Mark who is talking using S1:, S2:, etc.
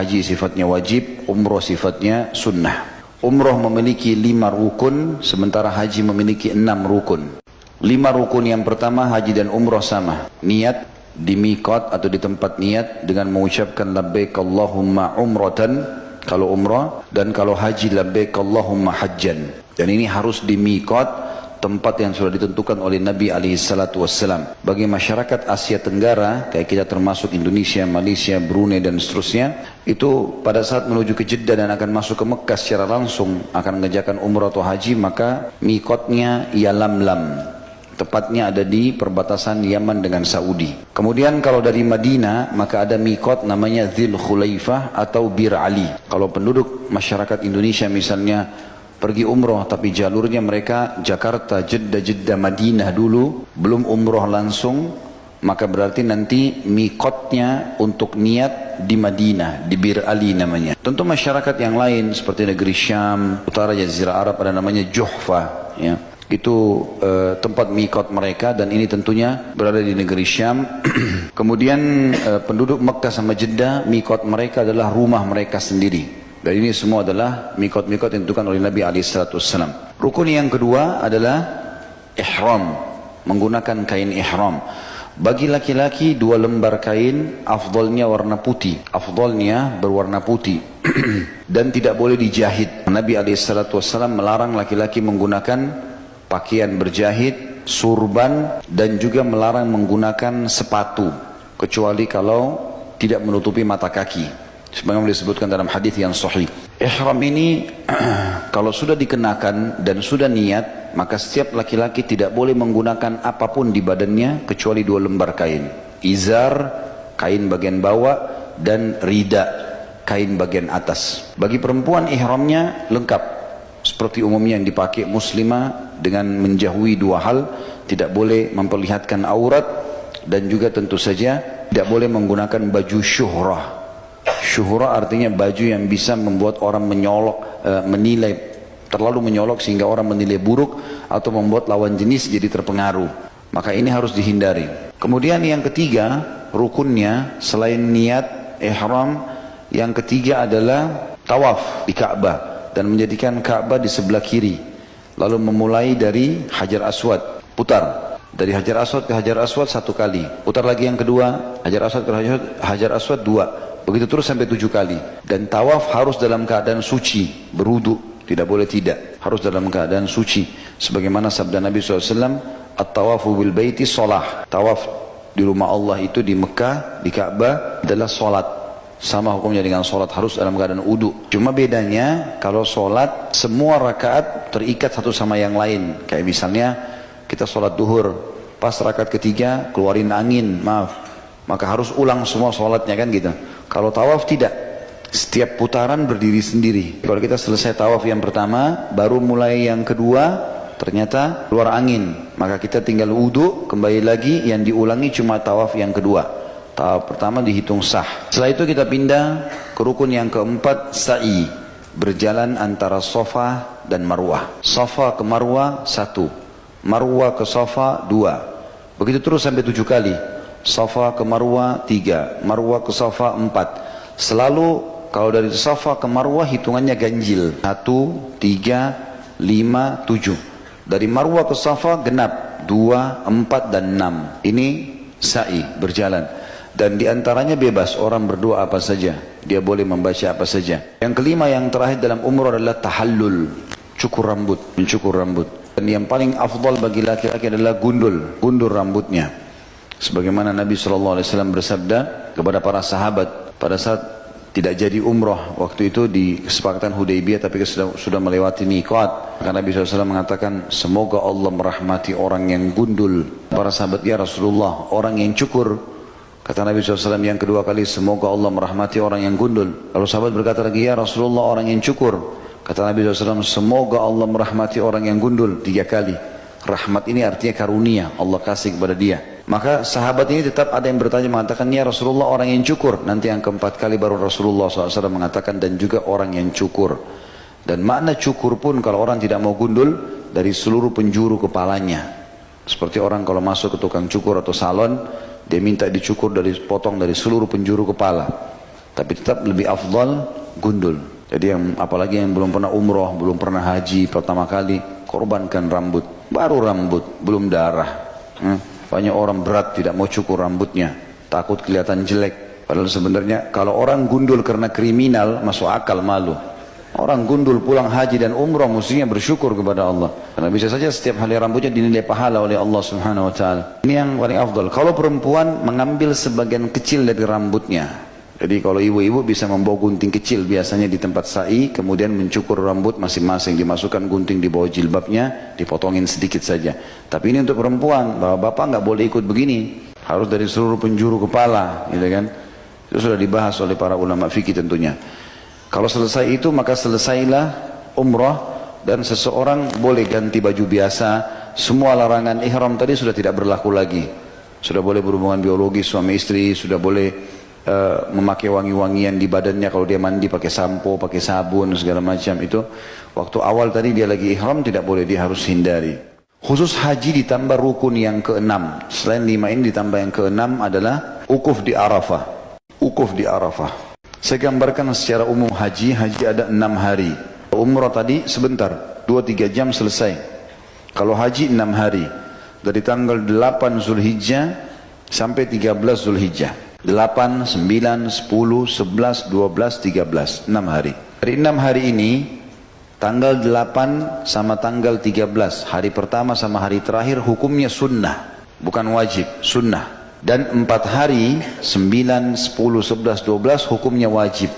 S1: Haji sifatnya wajib, umroh sifatnya sunnah. Umroh memiliki 5 rukun, sementara haji memiliki 6 rukun. 5 rukun yang pertama haji dan umroh sama. Niat di miqat atau di tempat niat dengan mengucapkan labbaik Allahumma umratan kalau umrah, dan kalau haji labbaik Allahumma hajjan. Dan ini harus di miqat, tempat yang sudah ditentukan oleh Nabi SAW. Bagi masyarakat Asia Tenggara, kayak kita termasuk Indonesia, Malaysia, Brunei dan seterusnya, itu pada saat menuju ke Jeddah dan akan masuk ke Mekah secara langsung akan mengerjakan umrah atau haji, maka miqatnya Yalamlam. Tepatnya ada di perbatasan Yaman dengan Saudi. Kemudian kalau dari Madinah, maka ada miqat namanya Dzul Khulaifah atau Bir Ali. Kalau penduduk masyarakat Indonesia misalnya pergi umroh tapi jalurnya mereka Jakarta, Jeddah, Madinah dulu, belum umroh langsung, maka berarti nanti miqatnya untuk niat di Madinah, di Bir Ali namanya. Tentu masyarakat yang lain seperti negeri Syam, utara Jazirah Arab ada namanya Juhfa, ya. Itu tempat miqat mereka, dan ini tentunya berada di negeri Syam. Kemudian penduduk Mekah sama Jeddah, miqat mereka adalah rumah mereka sendiri. Dan ini semua adalah miqat-miqat yang ditentukan oleh Nabi SAW. Rukun yang kedua adalah ihram, menggunakan kain ihram. Bagi laki-laki 2 lembar kain, afdalnya warna putih, afdalnya berwarna putih dan tidak boleh dijahit. Nabi SAW melarang laki-laki menggunakan pakaian berjahit, surban, dan juga melarang menggunakan sepatu kecuali kalau tidak menutupi mata kaki, sebagaimana disebutkan dalam hadis yang sahih. Ihram ini kalau sudah dikenakan dan sudah niat, maka setiap laki-laki tidak boleh menggunakan apapun di badannya kecuali 2 lembar kain. Izar, kain bagian bawah, dan rida, kain bagian atas. Bagi perempuan ihramnya lengkap seperti umumnya yang dipakai muslimah, dengan menjauhi 2 hal, tidak boleh memperlihatkan aurat, dan juga tentu saja tidak boleh menggunakan baju syuhrah. Syuhrah artinya baju yang bisa membuat orang menilai, terlalu menyolok sehingga orang menilai buruk atau membuat lawan jenis jadi terpengaruh. Maka ini harus dihindari. Kemudian yang ketiga, rukunnya selain niat ihram, yang ketiga adalah tawaf di Ka'bah dan menjadikan Ka'bah di sebelah kiri. Lalu memulai dari Hajar Aswad, putar dari Hajar Aswad ke Hajar Aswad 1 kali, putar lagi yang kedua, Hajar Aswad ke Hajar Aswad 2, begitu terus sampai 7 kali. Dan tawaf harus dalam keadaan suci, berwudu, tidak boleh tidak, harus dalam keadaan suci. Sebagaimana sabda Nabi SAW, at-tawafu bil baiti sholah, tawaf di rumah Allah itu di Mekah, di Ka'bah adalah sholat. Sama hukumnya dengan sholat, harus dalam keadaan wudu. Cuma bedanya kalau sholat semua rakaat terikat satu sama yang lain. Kayak misalnya kita sholat duhur, pas rakaat ketiga keluarin angin, maka harus ulang semua sholatnya kan gitu. Kalau tawaf tidak, setiap putaran berdiri sendiri. Kalau kita selesai tawaf yang pertama, baru mulai yang kedua, ternyata keluar angin, maka kita tinggal wudu, kembali lagi, yang diulangi cuma tawaf yang kedua. Tawaf pertama dihitung sah. Setelah itu kita pindah ke rukun yang keempat, sa'i, berjalan antara Safa dan Marwah. Safa ke Marwah 1, Marwah ke Safa 2, begitu terus sampai 7 kali. Safa ke Marwah 3, Marwah ke Safa 4. Selalu kalau dari Safa ke Marwah hitungannya ganjil, 1, 3, 5, 7. Dari Marwah ke Safa genap, 2, 4 dan 6. Ini sa'i, berjalan. Dan diantaranya bebas, orang berdoa apa saja, dia boleh membaca apa saja. Yang kelima, yang terakhir dalam umrah adalah tahallul, cukur rambut, mencukur rambut. Dan yang paling afdal bagi laki-laki adalah gundur rambutnya. Sebagaimana Nabi SAW bersabda kepada para sahabat pada saat tidak jadi umrah, waktu itu di kesepakatan Hudaybiyah tapi sudah melewati miqat. Maka Nabi SAW mengatakan, semoga Allah merahmati orang yang gundul. Para sahabat, ya Rasulullah, orang yang cukur. Kata Nabi SAW yang kedua kali, semoga Allah merahmati orang yang gundul. Lalu sahabat berkata lagi, ya Rasulullah, orang yang cukur. Kata Nabi SAW, semoga Allah merahmati orang yang gundul 3 kali. Rahmat ini artinya karunia, Allah kasih kepada dia. Maka sahabat ini tetap ada yang bertanya mengatakan, ya Rasulullah, orang yang cukur. Nanti yang keempat kali baru Rasulullah SAW mengatakan, dan juga orang yang cukur. Dan makna cukur pun kalau orang tidak mau gundul, dari seluruh penjuru kepalanya. Seperti orang kalau masuk ke tukang cukur atau salon, dia minta dicukur, potong dari seluruh penjuru kepala. Tapi tetap lebih afdal gundul. Jadi yang apalagi yang belum pernah umroh, belum pernah haji pertama kali, korbankan rambut. Baru rambut, belum darah. Banyak orang berat tidak mau cukur rambutnya, takut kelihatan jelek. Padahal sebenarnya kalau orang gundul karena kriminal, masuk akal malu. Orang gundul pulang haji dan umrah mestinya bersyukur kepada Allah. Karena bisa saja setiap hari rambutnya dinilai pahala oleh Allah Subhanahu wa taala. Ini yang paling afdal. Kalau perempuan mengambil sebagian kecil dari rambutnya. Jadi kalau ibu-ibu bisa membawa gunting kecil biasanya di tempat sa'i, kemudian mencukur rambut masing-masing, dimasukkan gunting di bawah jilbabnya, dipotongin sedikit saja. Tapi ini untuk perempuan, bapak nggak boleh ikut begini. Harus dari seluruh penjuru kepala, gitu kan? Itu sudah dibahas oleh para ulama fikih tentunya. Kalau selesai itu maka selesailah umrah dan seseorang boleh ganti baju biasa. Semua larangan ihram tadi sudah tidak berlaku lagi. Sudah boleh berhubungan biologis suami istri, sudah boleh memakai wangi-wangian di badannya kalau dia mandi pakai sampo, pakai sabun segala macam itu. Waktu awal tadi dia lagi ihram tidak boleh, dia harus hindari. Khusus haji ditambah rukun yang ke-6. Selain 5 ini ditambah yang ke-6 adalah ukuf di Arafah. Ukuf di Arafah. Saya gambarkan secara umum haji ada 6 hari. Umrah tadi sebentar, 2-3 jam selesai. Kalau haji 6 hari, dari tanggal 8 Zulhijjah sampai 13 Zulhijjah. 8, 9, 10, 11, 12, 13, 6 hari. Dari 6 hari ini, tanggal 8 sama tanggal 13, hari pertama sama hari terakhir hukumnya sunnah, bukan wajib, sunnah. Dan 4 hari, 9, 10, 11, 12 hukumnya wajib.